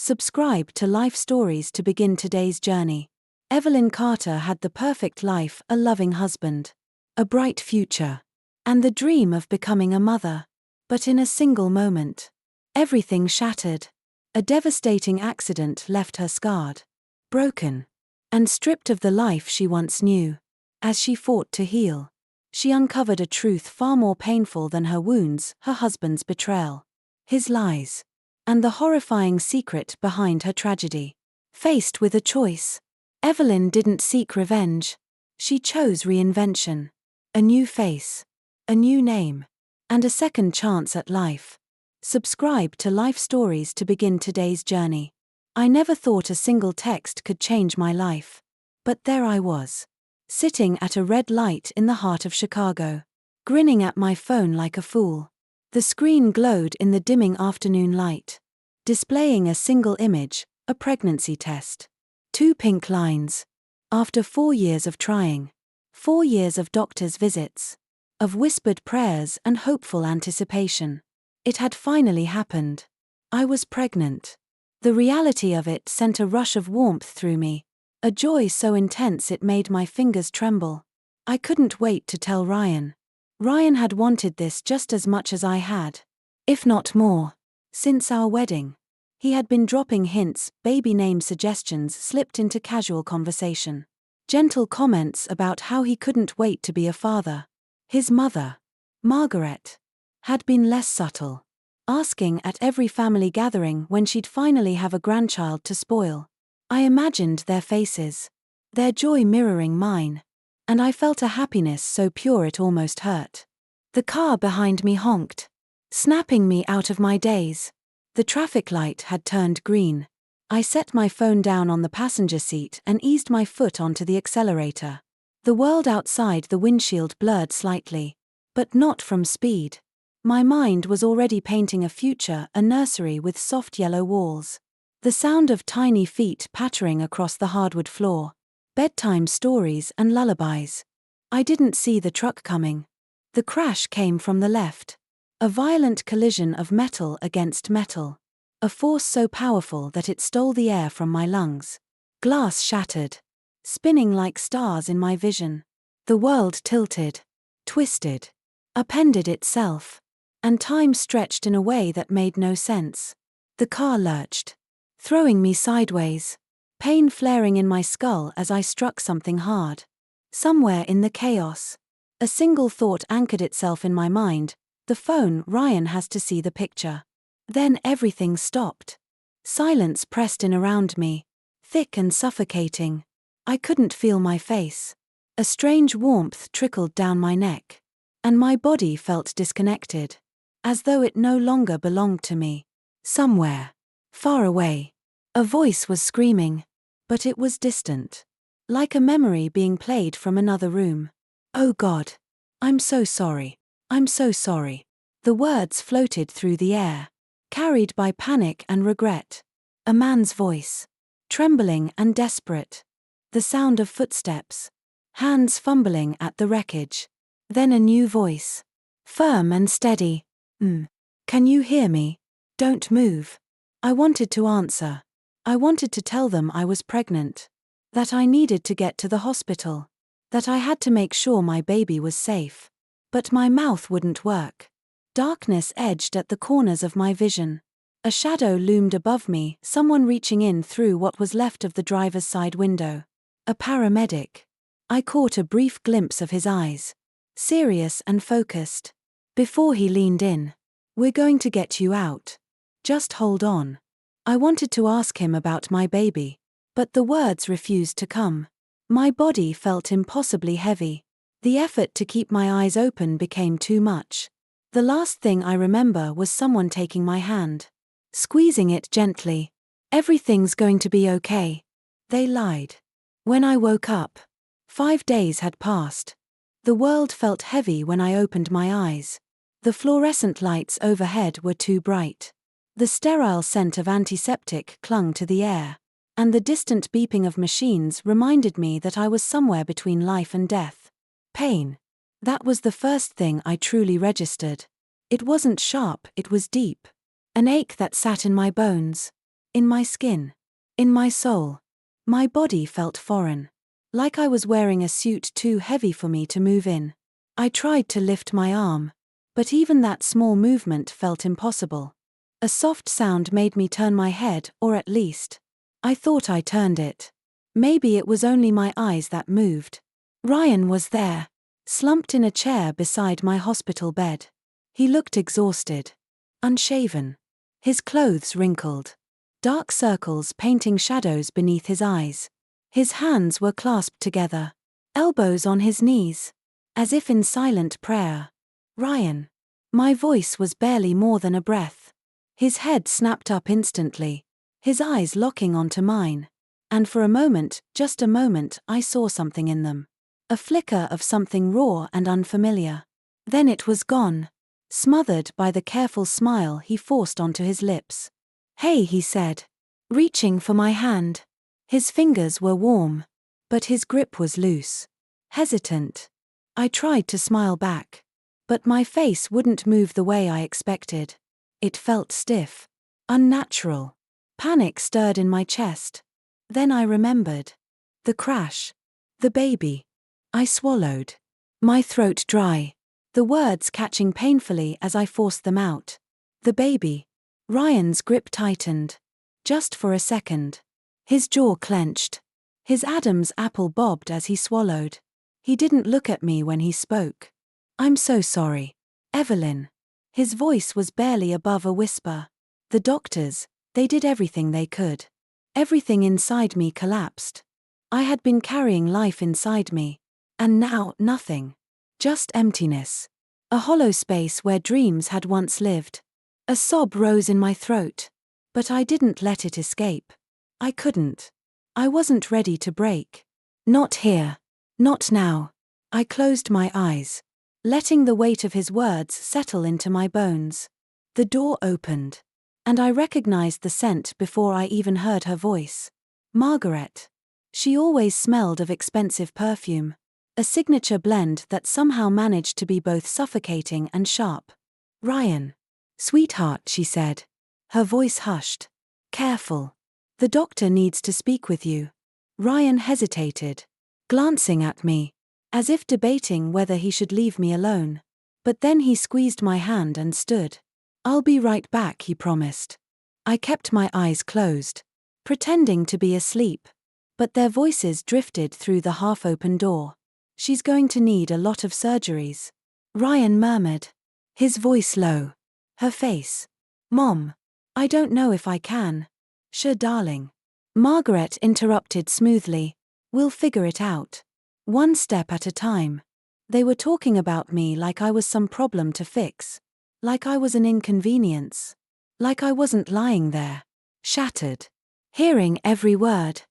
Subscribe to Life Stories to begin today's journey. Evelyn Carter had the perfect life, a loving husband, a bright future, and the dream of becoming a mother. But in a single moment, everything shattered. A devastating accident left her scarred, broken, and stripped of the life she once knew. As she fought to heal, she uncovered a truth far more painful than her wounds: her husband's betrayal, his lies, and the horrifying secret behind her tragedy. Faced with a choice, Evelyn didn't seek revenge. She chose reinvention. A new face, a new name, and a second chance at life. Subscribe to Life Stories to begin today's journey. I never thought a single text could change my life. But there I was, sitting at a red light in the heart of Chicago, grinning at my phone like a fool. The screen glowed in the dimming afternoon light, displaying a single image, a pregnancy test. 2 pink lines. After 4 years of trying, 4 years of doctor's visits, of whispered prayers and hopeful anticipation, it had finally happened. I was pregnant. The reality of it sent a rush of warmth through me, a joy so intense it made my fingers tremble. I couldn't wait to tell Ryan. Ryan had wanted this just as much as I had, if not more. Since our wedding, he had been dropping hints, baby name suggestions slipped into casual conversation, gentle comments about how he couldn't wait to be a father. His mother, Margaret, had been less subtle, asking at every family gathering when she'd finally have a grandchild to spoil. I imagined their faces, their joy mirroring mine, and I felt a happiness so pure it almost hurt. The car behind me honked, snapping me out of my daze. The traffic light had turned green. I set my phone down on the passenger seat and eased my foot onto the accelerator. The world outside the windshield blurred slightly, but not from speed. My mind was already painting a future, a nursery with soft yellow walls. The sound of tiny feet pattering across the hardwood floor, bedtime stories and lullabies. I didn't see the truck coming. The crash came from the left. A violent collision of metal against metal. A force so powerful that it stole the air from my lungs. Glass shattered, spinning like stars in my vision. The world tilted, twisted, upended itself, and time stretched in a way that made no sense. The car lurched, throwing me sideways, pain flaring in my skull as I struck something hard. Somewhere in the chaos, a single thought anchored itself in my mind: the phone. Ryan has to see the picture. Then everything stopped. Silence pressed in around me, thick and suffocating. I couldn't feel my face. A strange warmth trickled down my neck, and my body felt disconnected, as though it no longer belonged to me. Somewhere, far away, a voice was screaming, but it was distant, like a memory being played from another room. "Oh God, I'm so sorry. I'm so sorry." The words floated through the air, carried by panic and regret. A man's voice, trembling and desperate. The sound of footsteps, hands fumbling at the wreckage. Then a new voice, firm and steady. Can you hear me? Don't move." I wanted to answer. I wanted to tell them I was pregnant, that I needed to get to the hospital, that I had to make sure my baby was safe. But my mouth wouldn't work. Darkness edged at the corners of my vision. A shadow loomed above me, someone reaching in through what was left of the driver's side window. A paramedic. I caught a brief glimpse of his eyes, serious and focused. Before he leaned in, "We're going to get you out. Just hold on." I wanted to ask him about my baby, but the words refused to come. My body felt impossibly heavy. The effort to keep my eyes open became too much. The last thing I remember was someone taking my hand, squeezing it gently. "Everything's going to be okay." They lied. When I woke up, 5 days had passed. The world felt heavy when I opened my eyes. The fluorescent lights overhead were too bright. The sterile scent of antiseptic clung to the air, and the distant beeping of machines reminded me that I was somewhere between life and death. Pain. That was the first thing I truly registered. It wasn't sharp, it was deep. An ache that sat in my bones. in my skin, in my soul. My body felt foreign, like I was wearing a suit too heavy for me to move in. I tried to lift my arm, but even that small movement felt impossible. A soft sound made me turn my head, or at least, I thought I turned it. Maybe it was only my eyes that moved. Ryan was there, slumped in a chair beside my hospital bed. He looked exhausted, unshaven, his clothes wrinkled, dark circles painting shadows beneath his eyes. His hands were clasped together, elbows on his knees, as if in silent prayer. Ryan. My voice was barely more than a breath. His head snapped up instantly, his eyes locking onto mine. And for a moment, just a moment, I saw something in them. A flicker of something raw and unfamiliar. Then it was gone, smothered by the careful smile he forced onto his lips. "Hey," he said, reaching for my hand. His fingers were warm, but his grip was loose, hesitant. I tried to smile back, but my face wouldn't move the way I expected. It felt stiff, unnatural. Panic stirred in my chest. Then I remembered. The crash. The baby. I swallowed, my throat dry, the words catching painfully as I forced them out. The baby. Ryan's grip tightened. Just for a second. His jaw clenched. His Adam's apple bobbed as he swallowed. He didn't look at me when he spoke. "I'm so sorry, Evelyn." His voice was barely above a whisper. The doctors, they did everything they could. Everything inside me collapsed. I had been carrying life inside me. And now, nothing. Just emptiness. A hollow space where dreams had once lived. A sob rose in my throat. But I didn't let it escape. I couldn't. I wasn't ready to break. Not here. Not now. I closed my eyes, letting the weight of his words settle into my bones. The door opened, and I recognized the scent before I even heard her voice. Margaret. She always smelled of expensive perfume, a signature blend that somehow managed to be both suffocating and sharp. "Ryan. Sweetheart," she said. Her voice hushed. "Careful. The doctor needs to speak with you." Ryan hesitated, glancing at me, as if debating whether he should leave me alone. But then he squeezed my hand and stood. "I'll be right back," he promised. I kept my eyes closed, pretending to be asleep. But their voices drifted through the half-open door. "She's going to need a lot of surgeries," Ryan murmured, his voice low. Her face. "Mom. I don't know if I can." "Sure, darling." Margaret interrupted smoothly. "We'll figure it out. One step at a time." They were talking about me like I was some problem to fix. Like I was an inconvenience. Like I wasn't lying there, shattered, hearing every word.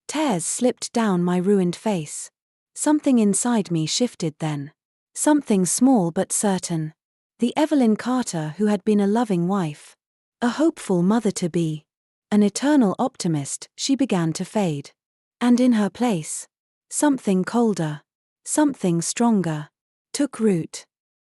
Tears slipped down my ruined face. Something inside me shifted then. Something small but certain. The Evelyn Carter who had been a loving wife, a hopeful mother-to-be, an eternal optimist, she began to fade. And in her place, something colder, something stronger, took root.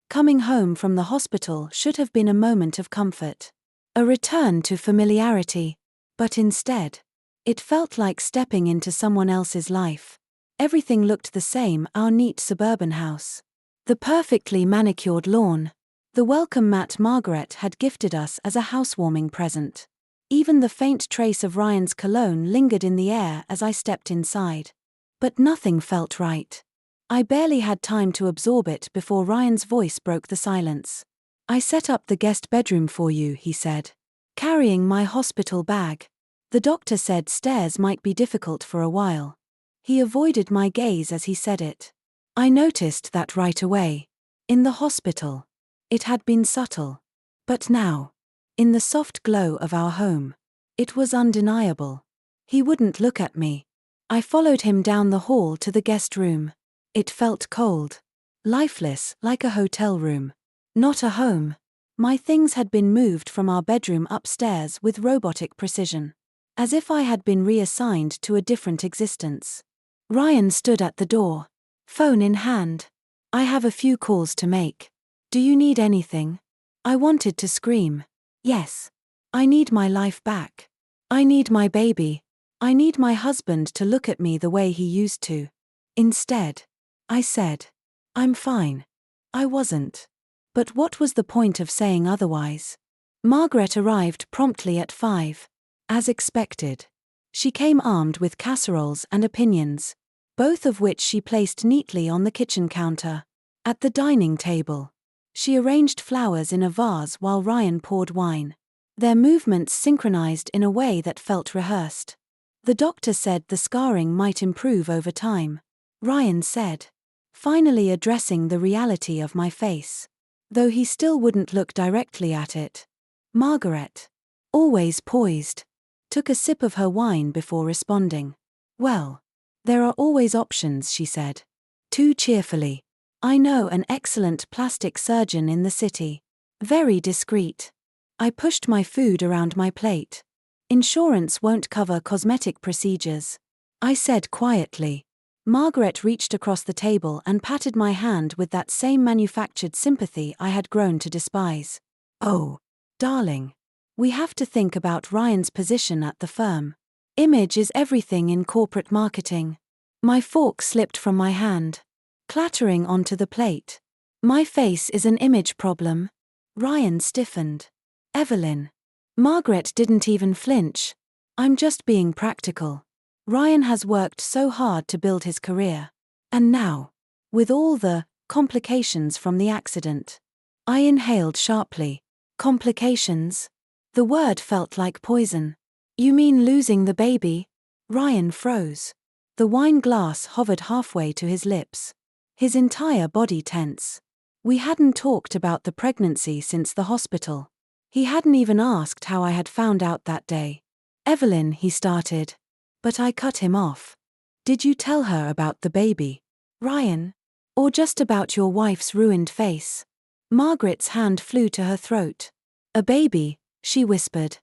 Coming home from the hospital should have been a moment of comfort, a return to familiarity, but instead, it felt like stepping into someone else's life. Everything looked the same: our neat suburban house, the perfectly manicured lawn, the welcome mat Margaret had gifted us as a housewarming present. Even the faint trace of Ryan's cologne lingered in the air as I stepped inside. But nothing felt right. I barely had time to absorb it before Ryan's voice broke the silence. "I set up the guest bedroom for you," he said, carrying my hospital bag. "The doctor said stairs might be difficult for a while." He avoided my gaze as he said it. I noticed that right away. In the hospital. It had been subtle. But now, in the soft glow of our home, it was undeniable. He wouldn't look at me. I followed him down the hall to the guest room. It felt cold, lifeless, like a hotel room. Not a home. My things had been moved from our bedroom upstairs with robotic precision, as if I had been reassigned to a different existence. Ryan stood at the door, phone in hand. "I have a few calls to make. Do you need anything?" I wanted to scream. "Yes. I need my life back. I need my baby. I need my husband to look at me the way he used to. Instead, I said, I'm fine. I wasn't. But what was the point of saying otherwise? Margaret arrived promptly at 5. As expected. She came armed with casseroles and opinions, both of which she placed neatly on the kitchen counter. At the dining table, she arranged flowers in a vase while Ryan poured wine. Their movements synchronized in a way that felt rehearsed. The doctor said the scarring might improve over time, Ryan said, finally addressing the reality of my face. Though he still wouldn't look directly at it. Margaret, always poised, took a sip of her wine before responding. Well, there are always options, she said. Too cheerfully. I know an excellent plastic surgeon in the city. Very discreet. I pushed my food around my plate. Insurance won't cover cosmetic procedures, I said quietly. Margaret reached across the table and patted my hand with that same manufactured sympathy I had grown to despise. Oh, darling. We have to think about Ryan's position at the firm. Image is everything in corporate marketing. My fork slipped from my hand, clattering onto the plate. My face is an image problem. Ryan stiffened. Evelyn. Margaret didn't even flinch. I'm just being practical. Ryan has worked so hard to build his career. And now, with all the complications from the accident. I inhaled sharply. Complications? The word felt like poison. You mean losing the baby? Ryan froze. The wine glass hovered halfway to his lips. His entire body tense. We hadn't talked about the pregnancy since the hospital. He hadn't even asked how I had found out that day. Evelyn, he started. But I cut him off. Did you tell her about the baby, Ryan? Or just about your wife's ruined face? Margaret's hand flew to her throat. A baby, she whispered.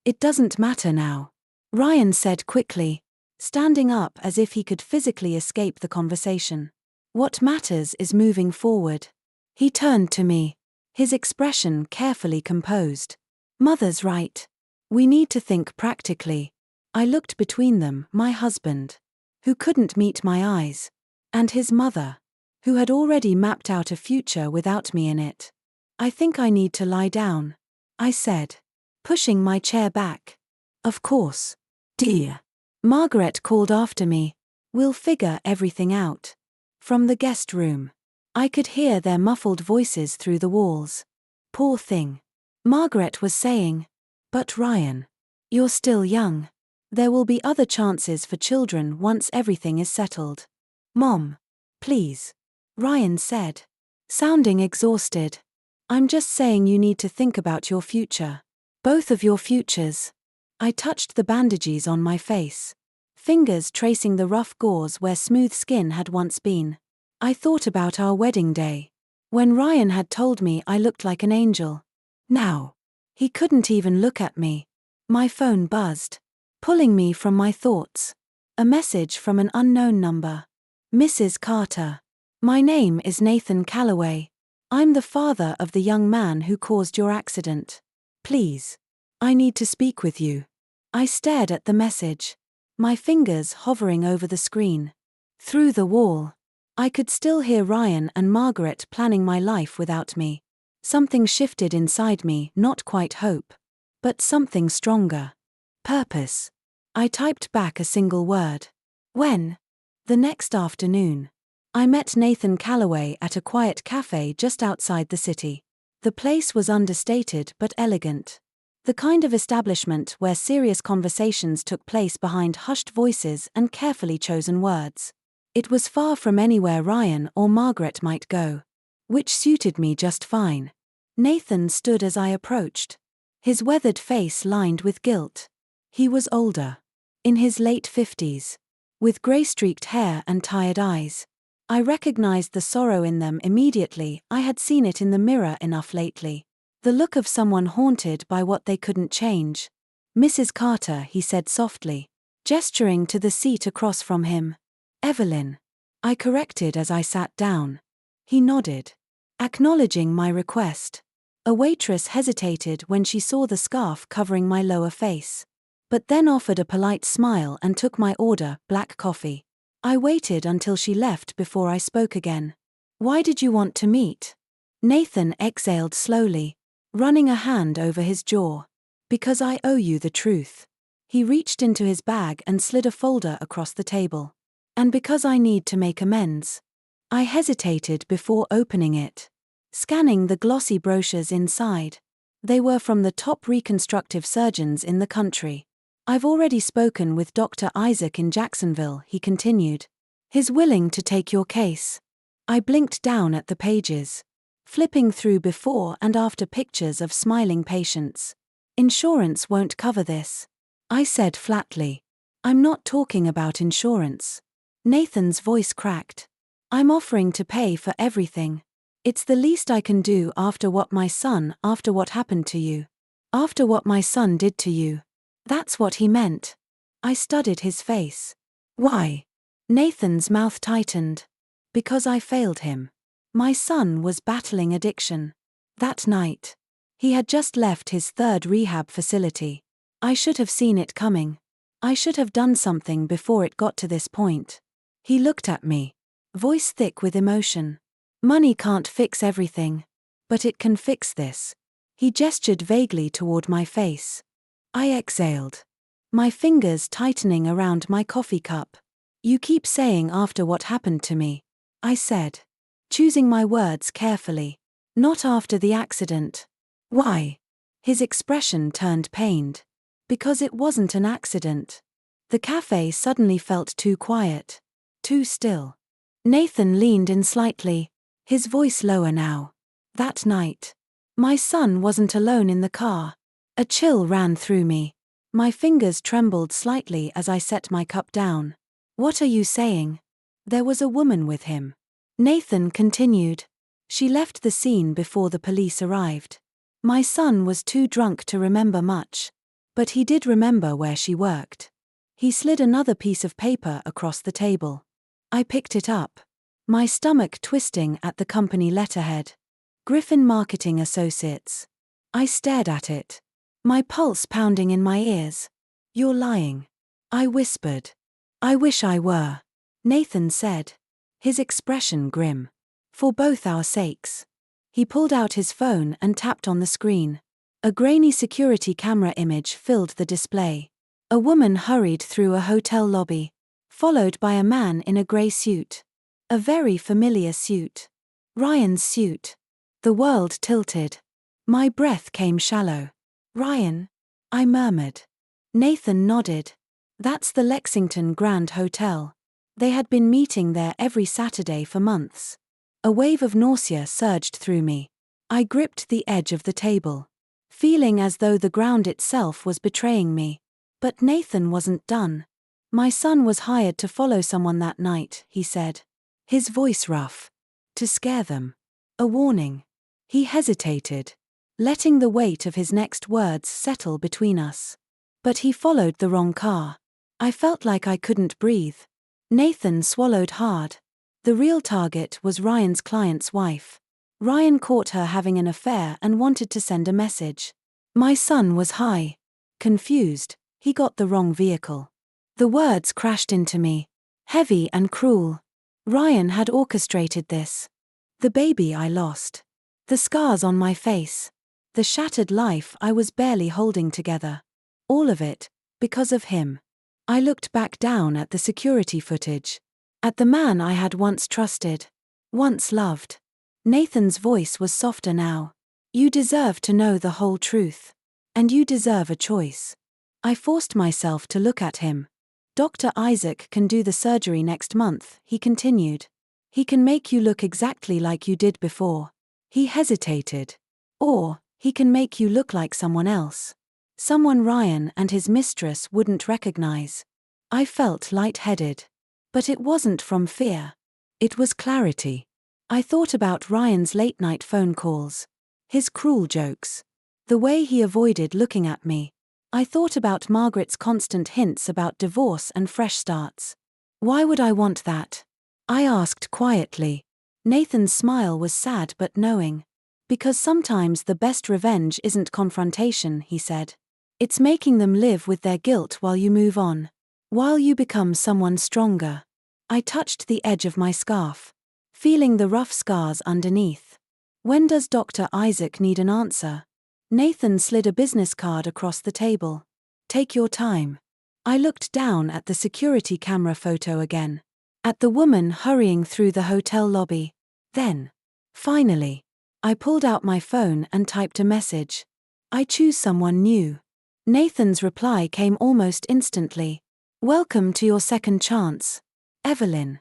It doesn't matter now, Ryan said quickly, standing up as if he could physically escape the conversation. What matters is moving forward. He turned to me, his expression carefully composed. Mother's right. We need to think practically. I looked between them, my husband, who couldn't meet my eyes, and his mother, who had already mapped out a future without me in it. I think I need to lie down, I said, pushing my chair back. Of course, dear. Margaret called after me. We'll figure everything out. From the guest room, I could hear their muffled voices through the walls. Poor thing. Margaret was saying. But Ryan, you're still young. There will be other chances for children once everything is settled. Mom, please, Ryan said, sounding exhausted. I'm just saying you need to think about your future. Both of your futures. I touched the bandages on my face, fingers tracing the rough gauze where smooth skin had once been. I thought about our wedding day, when Ryan had told me I looked like an angel. Now, he couldn't even look at me. My phone buzzed, pulling me from my thoughts. A message from an unknown number. Mrs. Carter. My name is Nathan Calloway. I'm the father of the young man who caused your accident. Please. I need to speak with you. I stared at the message, my fingers hovering over the screen. Through the wall, I could still hear Ryan and Margaret planning my life without me. Something shifted inside me, not quite hope, but something stronger. Purpose. I typed back a single word. When? The next afternoon, I met Nathan Calloway at a quiet cafe just outside the city. The place was understated but elegant. The kind of establishment where serious conversations took place behind hushed voices and carefully chosen words. It was far from anywhere Ryan or Margaret might go, which suited me just fine. Nathan stood as I approached, his weathered face lined with guilt. He was older, in his late 50s, with grey-streaked hair and tired eyes. I recognized the sorrow in them immediately. I had seen it in the mirror enough lately. The look of someone haunted by what they couldn't change. Mrs. Carter, he said softly, gesturing to the seat across from him. Evelyn. I corrected as I sat down. He nodded, acknowledging my request. A waitress hesitated when she saw the scarf covering my lower face. but then offered a polite smile and took my order, black coffee. I waited until she left before I spoke again. Why did you want to meet? Nathan exhaled slowly, running a hand over his jaw. Because I owe you the truth. He reached into his bag and slid a folder across the table. And because I need to make amends. I hesitated before opening it, scanning the glossy brochures inside. They were from the top reconstructive surgeons in the country. I've already spoken with Dr. Isaac in Jacksonville, he continued. He's willing to take your case. I blinked down at the pages, flipping through before and after pictures of smiling patients. Insurance won't cover this, I said flatly. I'm not talking about insurance. Nathan's voice cracked. I'm offering to pay for everything. It's the least I can do after what happened to you. After what my son did to you. That's what he meant. I studied his face. Why? Nathan's mouth tightened. Because I failed him. My son was battling addiction. That night. He had just left his third rehab facility. I should have seen it coming. I should have done something before it got to this point. He looked at me, voice thick with emotion. Money can't fix everything. But it can fix this. He gestured vaguely toward my face. I exhaled, my fingers tightening around my coffee cup. You keep saying after what happened to me, I said, choosing my words carefully. Not after the accident. Why? His expression turned pained. Because it wasn't an accident. The cafe suddenly felt too quiet. Too still. Nathan leaned in slightly, his voice lower now. That night. My son wasn't alone in the car. A chill ran through me. My fingers trembled slightly as I set my cup down. What are you saying? There was a woman with him. Nathan continued. She left the scene before the police arrived. My son was too drunk to remember much. But he did remember where she worked. He slid another piece of paper across the table. I picked it up, my stomach twisting at the company letterhead. Griffin Marketing Associates. I stared at it, my pulse pounding in my ears. You're lying. I whispered. I wish I were. Nathan said, his expression grim. For both our sakes. He pulled out his phone and tapped on the screen. A grainy security camera image filled the display. A woman hurried through a hotel lobby, followed by a man in a grey suit. A very familiar suit. Ryan's suit. The world tilted. My breath came shallow. Ryan? I murmured. Nathan nodded. That's the Lexington Grand Hotel. They had been meeting there every Saturday for months. A wave of nausea surged through me. I gripped the edge of the table, feeling as though the ground itself was betraying me. But Nathan wasn't done. My son was hired to follow someone that night, he said. His voice rough. To scare them. A warning. He hesitated, letting the weight of his next words settle between us. But he followed the wrong car. I felt like I couldn't breathe. Nathan swallowed hard. The real target was Ryan's client's wife. Ryan caught her having an affair and wanted to send a message. My son was high. Confused, he got the wrong vehicle. The words crashed into me. Heavy and cruel. Ryan had orchestrated this. The baby I lost. The scars on my face. The shattered life I was barely holding together. All of it, because of him. I looked back down at the security footage. At the man I had once trusted. Once loved. Nathan's voice was softer now. You deserve to know the whole truth. And you deserve a choice. I forced myself to look at him. Dr. Isaac can do the surgery next month, he continued. He can make you look exactly like you did before. He hesitated. Or, he can make you look like someone else. Someone Ryan and his mistress wouldn't recognize. I felt lightheaded. But it wasn't from fear. It was clarity. I thought about Ryan's late-night phone calls. His cruel jokes. The way he avoided looking at me. I thought about Margaret's constant hints about divorce and fresh starts. Why would I want that? I asked quietly. Nathan's smile was sad but knowing. Because sometimes the best revenge isn't confrontation, he said. It's making them live with their guilt while you move on. While you become someone stronger. I touched the edge of my scarf, feeling the rough scars underneath. When does Dr. Isaac need an answer? Nathan slid a business card across the table. Take your time. I looked down at the security camera photo again. At the woman hurrying through the hotel lobby. Then, finally, I pulled out my phone and typed a message. I choose someone new. Nathan's reply came almost instantly. Welcome to your second chance, Evelyn.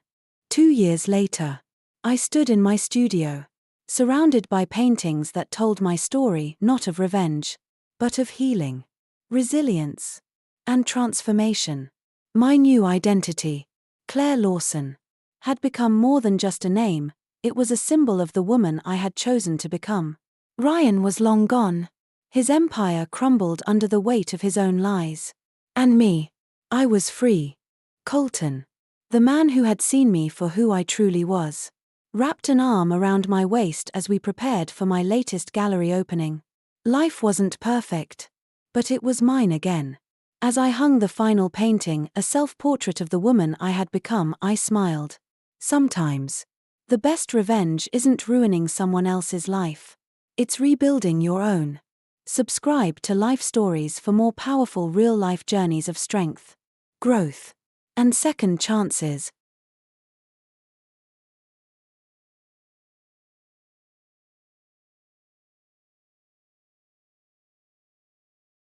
2 years later, I stood in my studio, surrounded by paintings that told my story not of revenge, but of healing, resilience, and transformation. My new identity, Claire Lawson, had become more than just a name, it was a symbol of the woman I had chosen to become. Ryan was long gone. His empire crumbled under the weight of his own lies. And me. I was free. Colton, the man who had seen me for who I truly was, wrapped an arm around my waist as we prepared for my latest gallery opening. Life wasn't perfect, but it was mine again. As I hung the final painting, a self-portrait of the woman I had become, I smiled. Sometimes, the best revenge isn't ruining someone else's life. It's rebuilding your own. Subscribe to Life Stories for more powerful real-life journeys of strength, growth, and second chances.